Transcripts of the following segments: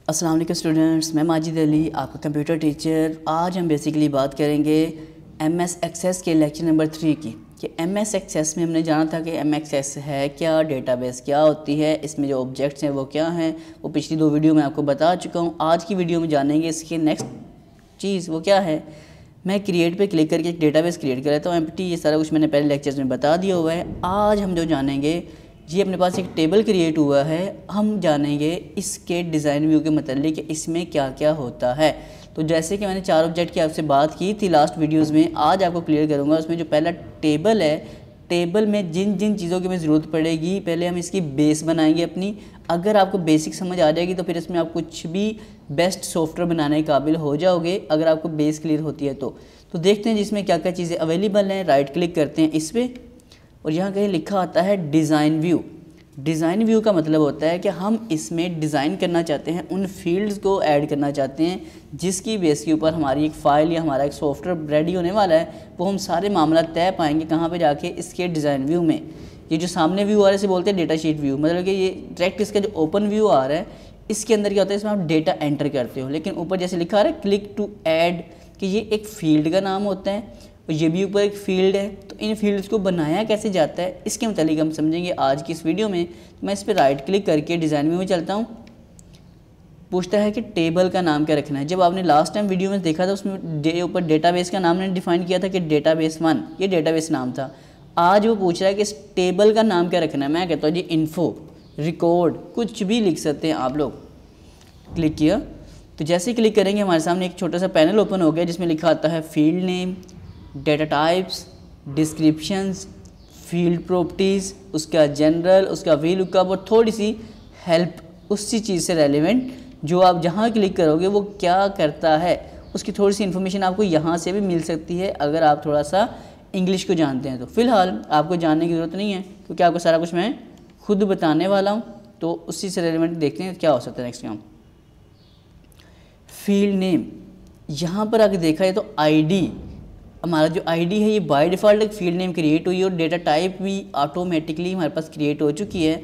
अस्सलाम वालेकुम स्टूडेंट्स, मैं माजिद अली आपका कंप्यूटर टीचर। आज हम बेसिकली बात करेंगे एमएस एक्सेस के लेक्चर नंबर 3 की कि एमएस एक्सेस में हमने जाना था कि एमएस एक्सेस है क्या, डेटाबेस क्या होती है, इसमें जो ऑब्जेक्ट्स हैं वो क्या हैं, वो पिछली 2 वीडियो में आपको बता चुका हूँ। आज की वीडियो में जानेंगे इसकी नेक्स्ट चीज़ वो क्या है। मैं क्रिएट पे क्लिक करके एक डेटाबेस क्रिएट कर लेता हूँ एम्प्टी। ये सारा कुछ मैंने पहले लेक्चर्स में बता दिया हुआ है। आज हम जो जानेंगे, ये अपने पास एक टेबल क्रिएट हुआ है, हम जानेंगे इसके डिज़ाइन व्यू के मतलब कि इसमें क्या क्या होता है। तो जैसे कि मैंने 4 ऑब्जेक्ट की आपसे बात की थी लास्ट वीडियोस में, आज आपको क्लियर करूँगा। उसमें जो पहला टेबल है, टेबल में जिन जिन चीज़ों की हमें ज़रूरत पड़ेगी, पहले हम इसकी बेस बनाएंगे अपनी। अगर आपको बेसिक समझ आ जाएगी तो फिर इसमें आप कुछ भी बेस्ट सॉफ्टवेयर बनाने के काबिल हो जाओगे, अगर आपको बेस क्लियर होती है तो देखते हैं जिसमें क्या क्या चीज़ें अवेलेबल हैं। राइट क्लिक करते हैं इस पर और यहाँ कहीं लिखा आता है डिज़ाइन व्यू। डिज़ाइन व्यू का मतलब होता है कि हम इसमें डिज़ाइन करना चाहते हैं, उन फील्ड्स को ऐड करना चाहते हैं जिसकी बेस के ऊपर हमारी एक फ़ाइल या हमारा एक सॉफ्टवेयर रेडी होने वाला है। वो हम सारे मामला तय पाएंगे कहाँ पे जाके, इसके डिज़ाइन व्यू में। ये जो सामने व्यू आ रहा है इसे बोलते हैं डेटा शीट व्यू, मतलब कि ये डायरेक्ट इसका जो ओपन व्यू आ रहा है इसके अंदर क्या होता है, इसमें आप डेटा एंटर करते हो। लेकिन ऊपर जैसे लिखा आ रहा है क्लिक टू ऐड, कि ये एक फील्ड का नाम होता है और ये भी ऊपर एक फील्ड है। तो इन फील्ड्स को बनाया कैसे जाता है इसके मतलब हम समझेंगे आज की इस वीडियो में। मैं इस पर राइट क्लिक करके डिज़ाइन व्यू में चलता हूँ। पूछता है कि टेबल का नाम क्या रखना है। जब आपने लास्ट टाइम वीडियो में देखा था उसमें ऊपर डेटाबेस का नाम मैंने डिफाइन किया था कि डेटाबेस 1, ये डेटाबेस नाम था। आज वो पूछ रहा है कि इस टेबल का नाम क्या रखना है। मैं कहता हूँ जी इन्फो, रिकॉर्ड, कुछ भी लिख सकते हैं आप लोग। क्लिक किया तो जैसे ही क्लिक करेंगे हमारे सामने एक छोटा सा पैनल ओपन हो गया जिसमें लिखा आता है field name, data types, descriptions, field properties, उसका जनरल, उसका वी लुकअप और थोड़ी सी हेल्प उसी चीज़ से रेलिवेंट जो आप जहाँ क्लिक करोगे वो क्या करता है, उसकी थोड़ी सी इन्फॉर्मेशन आपको यहाँ से भी मिल सकती है अगर आप थोड़ा सा इंग्लिश को जानते हैं। तो फ़िलहाल आपको जानने की ज़रूरत नहीं है क्योंकि आपको सारा कुछ मैं खुद बताने वाला हूँ। तो उसी से रेलिवेंट देखते हैं क्या हो सकता है नेक्स्ट काम। फील्ड नेम, यहाँ पर आगे देखा है तो आईडी, हमारा जो आईडी है ये बाय डिफ़ॉल्ट एक फील्ड नेम क्रिएट हुई है और डेटा टाइप भी ऑटोमेटिकली हमारे पास क्रिएट हो चुकी है।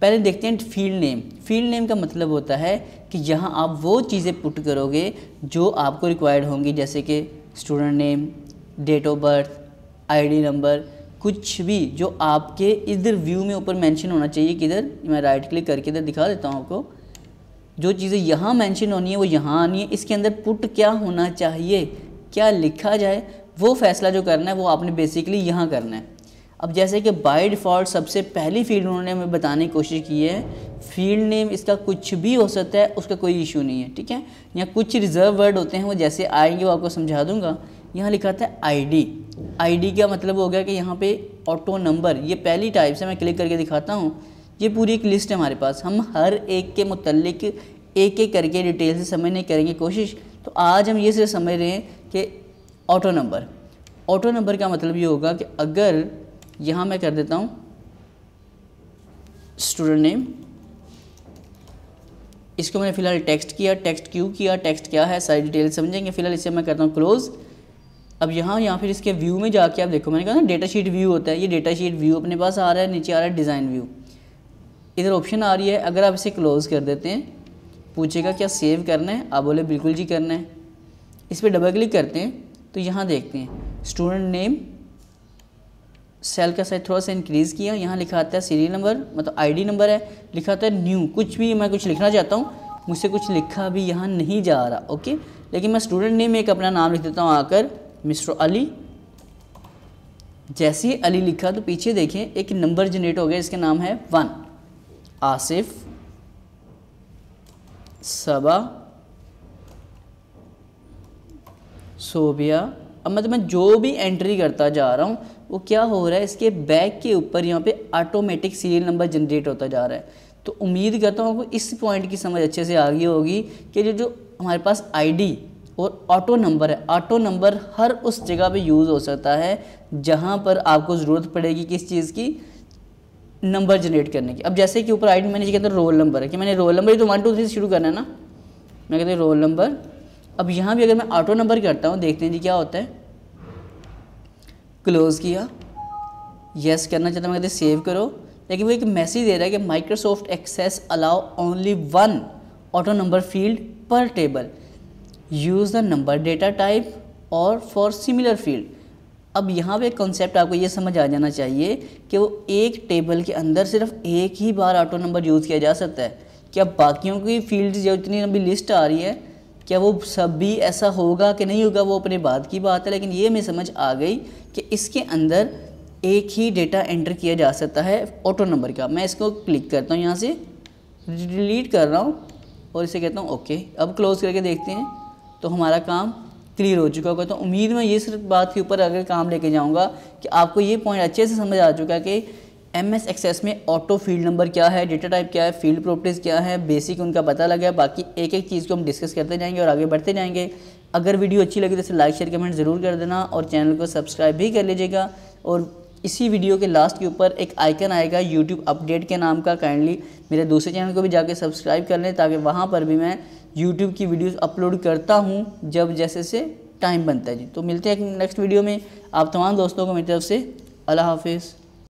पहले देखते हैं फील्ड नेम। फील्ड नेम का मतलब होता है कि यहाँ आप वो चीज़ें पुट करोगे जो आपको रिक्वायर्ड होंगी, जैसे कि student name, date of birth, ID number, कुछ भी जो आपके इधर व्यू में ऊपर मेंशन होना चाहिए। किधर, मैं राइट क्लिक करके इधर दिखा देता हूँ आपको। जो चीज़ें यहाँ मेंशन होनी है वो यहाँ आनी है। इसके अंदर पुट क्या होना चाहिए, क्या लिखा जाए, वो फैसला जो करना है वो आपने बेसिकली यहाँ करना है। अब जैसे कि बाय डिफ़ॉल्ट सबसे पहली फील्ड उन्होंने हमें बताने की कोशिश की है, फील्ड नेम इसका कुछ भी हो सकता है, उसका कोई इशू नहीं है, ठीक है। यहाँ कुछ रिजर्व वर्ड होते हैं, वो जैसे आएंगे वो आपको समझा दूंगा। यहाँ लिखा था आईडी। आईडी का मतलब हो गया कि यहाँ पे ऑटो नंबर, ये पहली टाइप से मैं क्लिक करके दिखाता हूँ। ये पूरी एक लिस्ट है हमारे पास, हम हर एक के मुतल्लिक एक एक करके डिटेल से समझने की करेंगे कोशिश। तो आज हम ये सिर्फ समझ रहे हैं कि ऑटो नंबर। ऑटो नंबर का मतलब ये होगा कि अगर यहाँ मैं कर देता हूँ स्टूडेंट नेम, इसको मैंने फ़िलहाल टेक्स्ट किया, टेक्स्ट क्यों किया, टेक्स्ट क्या है, सारी डिटेल समझेंगे। फिलहाल इसे मैं करता हूँ क्लोज़। अब यहाँ फिर इसके व्यू में जाके आप देखो, मैंने कहा ना डेटा शीट व्यू होता है, ये डेटा शीट व्यू अपने पास आ रहा है। नीचे आ रहा है डिज़ाइन व्यू, इधर ऑप्शन आ रही है। अगर आप इसे क्लोज़ कर देते हैं, पूछेगा क्या सेव करना है, आप बोले बिल्कुल जी करना है। इस पर डबल क्लिक करते हैं तो यहाँ देखते हैं स्टूडेंट नेम, सेल का साइज थोड़ा सा इंक्रीज़ किया, यहाँ लिखा आता है सीरियल नंबर, मतलब आईडी नंबर है, लिखा आता है न्यू। कुछ भी मैं कुछ लिखना चाहता हूँ, मुझसे कुछ लिखा भी यहाँ नहीं जा रहा, ओके। लेकिन मैं स्टूडेंट नेम में एक अपना नाम लिख देता हूँ आकर, मिस्टर अली। जैसे ही अली लिखा तो पीछे देखें एक नंबर जनरेट हो गया, इसका नाम है 1। आसिफ, सबा, सोबिया। अब मतलब मैं जो भी एंट्री करता जा रहा हूँ वो क्या हो रहा है, इसके बैक के ऊपर यहाँ पे ऑटोमेटिक सीरियल नंबर जनरेट होता जा रहा है। तो उम्मीद करता हूँ आपको इस पॉइंट की समझ अच्छे से आ गई होगी कि जो हमारे पास आईडी और ऑटो नंबर है, ऑटो नंबर हर उस जगह पे यूज़ हो सकता है जहाँ पर आपको ज़रूरत पड़ेगी किस चीज़ की, नंबर जनरेट करने की। अब जैसे कि ऊपर आईडी मैंने के अंदर रोल नंबर है कि मैंने रोल नंबर ही तो 1 2 3 से शुरू करना है ना, मैं कहते हैं रोल नंबर। अब यहाँ भी अगर मैं ऑटो नंबर करता हूँ, देखते हैं जी क्या होता है। क्लोज़ किया, यस करना चाहता हूँ, मैं कहते सेव करो। लेकिन वो एक मैसेज दे रहा है कि Microsoft Access allow only 1 auto number field per table, use the number data type और फॉर सिमिलर फील्ड। अब यहाँ पे कॉन्सेप्ट आपको ये समझ आ जाना चाहिए कि वो एक टेबल के अंदर सिर्फ एक ही बार ऑटो नंबर यूज़ किया जा सकता है। क्या बाकियों की फील्ड जो इतनी लंबी लिस्ट आ रही है, क्या वो सब भी ऐसा होगा कि नहीं होगा, वो अपने बाद की बात है। लेकिन ये हमें समझ आ गई कि इसके अंदर एक ही डेटा एंटर किया जा सकता है ऑटो नंबर का। मैं इसको क्लिक करता हूँ, यहाँ से डिलीट कर रहा हूँ और इसे कहता हूँ ओके। अब क्लोज करके देखते हैं तो हमारा काम क्लियर हो चुका होगा। तो उम्मीद मैं ये सिर्फ बात के ऊपर अगर काम लेके जाऊंगा कि आपको ये पॉइंट अच्छे से समझ आ चुका है कि MS एक्सेस में ऑटो फील्ड नंबर क्या है, डेटा टाइप क्या है, फील्ड प्रॉपर्टीज़ क्या है, बेसिक उनका पता लगा। बाकी एक एक चीज़ को हम डिस्कस करते जाएंगे और आगे बढ़ते जाएंगे। अगर वीडियो अच्छी लगी तो इसे लाइक शेयर कमेंट ज़रूर कर देना और चैनल को सब्सक्राइब भी कर लीजिएगा। और इसी वीडियो के लास्ट के ऊपर एक आइकन आएगा यूट्यूब अपडेट के नाम का, काइंडली मेरे दूसरे चैनल को भी जाके सब्सक्राइब कर लें ताकि वहाँ पर भी मैं यूट्यूब की वीडियोस अपलोड करता हूँ जब जैसे से टाइम बनता है जी। तो मिलते हैं नेक्स्ट वीडियो में। आप तमाम दोस्तों को मेरी तरफ से अल्लाह हाफिज़।